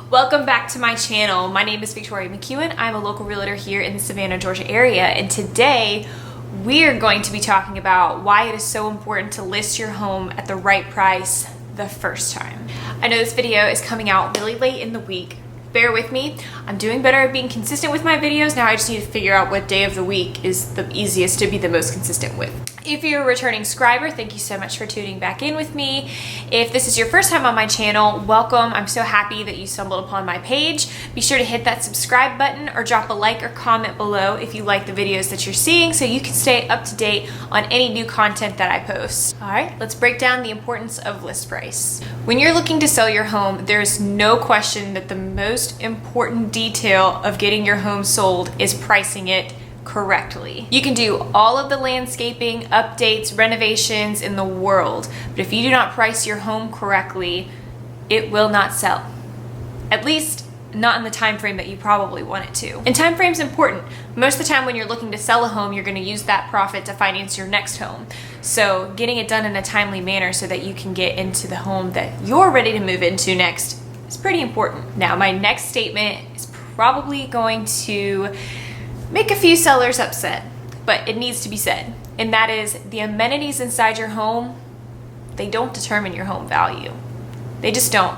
Welcome back to my channel. My name is Victoria McEwen. I'm a local realtor here in the Savannah, Georgia area, and today we are going to be talking about why it is so important to list your home at the right price the first time. I know this video is coming out really late in the week. Bear with me. I'm doing better at being consistent with my videos. Now I just need to figure out what day of the week is the easiest to be the most consistent with. If you're a returning subscriber, thank you so much for tuning back in with me. If this is your first time on my channel, welcome. I'm so happy that you stumbled upon my page. Be sure to hit that subscribe button or drop a like or comment below if you like the videos that you're seeing so you can stay up to date on any new content that I post. All right, let's break down the importance of list price. When you're looking to sell your home, there's no question that the most important detail of getting your home sold is pricing it correctly. You can do all of the landscaping, updates, renovations in the world, but if you do not price your home correctly, it will not sell. At least not in the time frame that you probably want it to. And time frame is important. Most of the time when you're looking to sell a home, you're going to use that profit to finance your next home. So getting it done in a timely manner so that you can get into the home that you're ready to move into next is pretty important. Now, my next statement is probably going to make a few sellers upset, but it needs to be said. And that is, the amenities inside your home, they don't determine your home value. They just don't.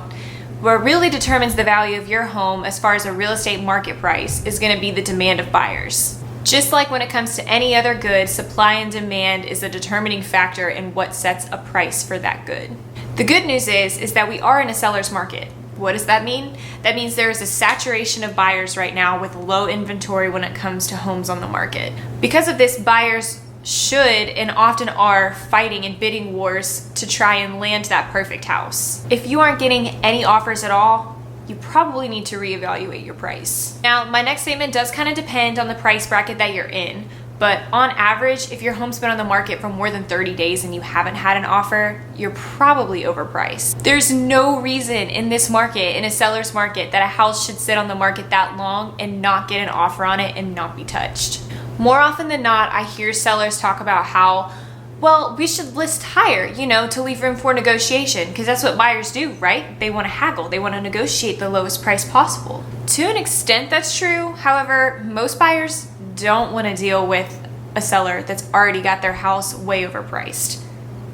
What really determines the value of your home as far as a real estate market price is going to be the demand of buyers. Just like when it comes to any other good, supply and demand is a determining factor in what sets a price for that good. The good news is that we are in a seller's market. What does that mean? That means there is a saturation of buyers right now with low inventory when it comes to homes on the market. Because of this, buyers should and often are fighting in bidding wars to try and land that perfect house. If you aren't getting any offers at all, you probably need to reevaluate your price. Now, my next statement does kind of depend on the price bracket that you're in. But on average, if your home's been on the market for more than 30 days and you haven't had an offer, you're probably overpriced. There's no reason in this market, in a seller's market, that a house should sit on the market that long and not get an offer on it and not be touched. More often than not, I hear sellers talk about how, well, we should list higher, to leave room for negotiation, because that's what buyers do, right? They want to haggle. They want to negotiate the lowest price possible. To an extent, that's true. However, most buyers don't want to deal with a seller that's already got their house way overpriced.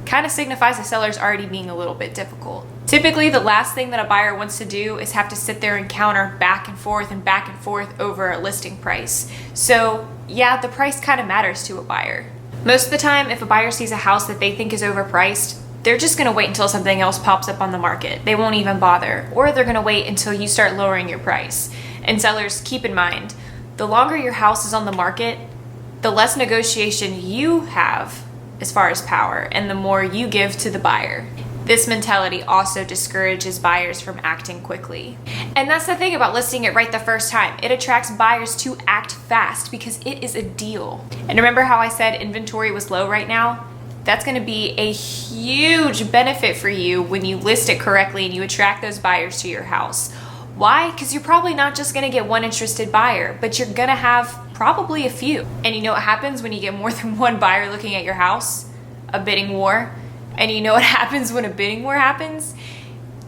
Kind of signifies the seller's already being a little bit difficult. Typically, the last thing that a buyer wants to do is have to sit there and counter back and forth over a listing price. So yeah, the price kind of matters to a buyer. Most of the time, if a buyer sees a house that they think is overpriced, they're just going to wait until something else pops up on the market. They won't even bother, or they're going to wait until you start lowering your price. And sellers, keep in mind, the longer your house is on the market, the less negotiation you have as far as power and the more you give to the buyer. This mentality also discourages buyers from acting quickly. And that's the thing about listing it right the first time. It attracts buyers to act fast because it is a deal. And remember how I said inventory was low right now? That's going to be a huge benefit for you when you list it correctly and you attract those buyers to your house. Why? Because you're probably not just going to get one interested buyer, but you're going to have probably a few. And you know what happens when you get more than one buyer looking at your house? A bidding war. And you know what happens when a bidding war happens?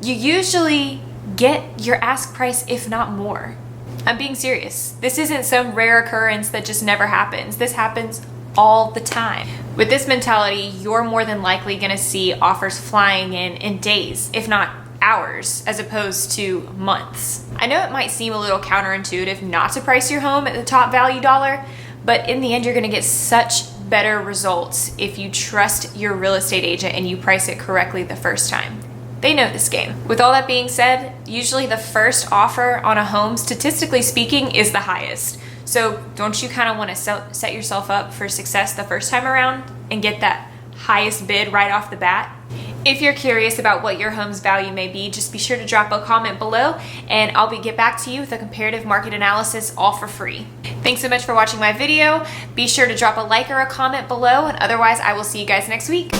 You usually get your ask price, if not more. I'm being serious. This isn't some rare occurrence that just never happens. This happens all the time. With this mentality, you're more than likely going to see offers flying in days, if not hours, as opposed to months. I know it might seem a little counterintuitive not to price your home at the top value dollar, but in the end, you're going to get such better results if you trust your real estate agent and you price it correctly the first time. They know this game. With all that being said, usually the first offer on a home, statistically speaking, is the highest. So don't you kind of want to set yourself up for success the first time around and get that highest bid right off the bat? If you're curious about what your home's value may be, just be sure to drop a comment below and I'll get back to you with a comparative market analysis all for free. Thanks so much for watching my video. Be sure to drop a like or a comment below, and otherwise I will see you guys next week.